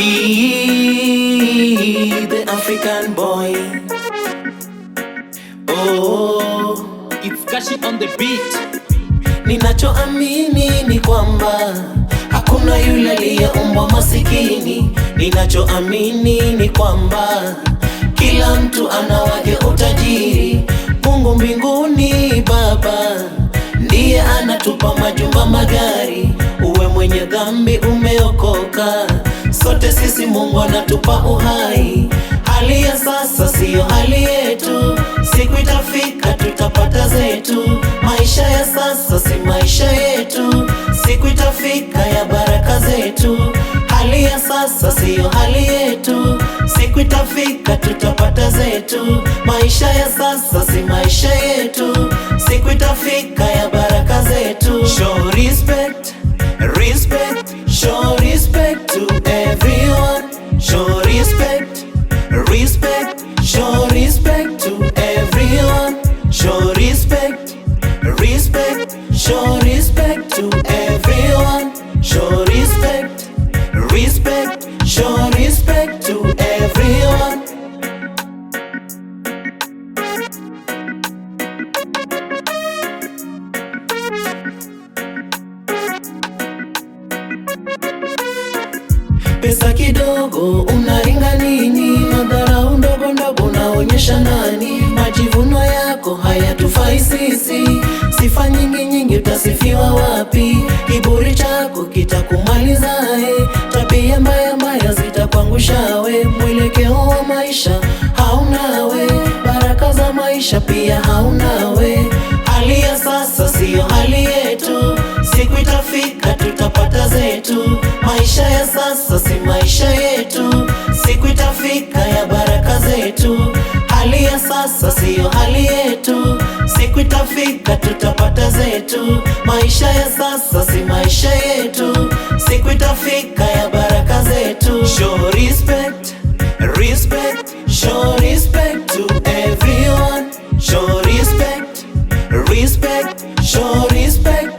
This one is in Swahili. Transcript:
He, the African boy. Oh, It's Kashi on the beat. ninachoamini ni kwamba hakuna yule aliyeumbwa masikini. Ninachoamini ni kwamba kila mtu ana wake utajiri. Mungu mbinguni Baba ndiye anatupa majumba, magari. Uwe mwenye dhambi umeokoka, sote sisi Mungu anatupa uhai. Hali ya sasa siyo hali yetu, siku itafika tutapata zetu. Maisha ya sasa si maisha yetu, siku itafika ya baraka zetu. Hali ya sasa siyo hali yetu, siku itafika tutapata zetu. Maisha ya sasa si maisha yetu, siku itafika ya baraka zetu. Show respect, respect, show respect to everyone. Show respect, respect, show respect to everyone. Show respect, respect, show respect to everyone. Show respect, respect, show respect to everyone. Pesa kidogo unaringa nini? Madharau ndogo ndogo unaonyesha nani? Majivuno yako hayatufai sisi, sifa nyingi nyingi utasifiwa wapi? Kiburi chako kitakumalizae, tabia mbaya mbaya zitakuangushawe. Mwelekeo wa maisha haunawe, baraka za maisha pia haunawe. Hali ya sasa siyo hali yetu, siku itafika tutapata zetu. Maisha ya sasa si maisha yetu, siku itafika ya baraka zetu. Hali ya sasa siyo hali yetu, siku itafika tutapata zetu. Maisha ya sasa si maisha yetu, siku itafika ya baraka zetu. Show respect, respect, show respect to everyone. Show respect, respect, show respect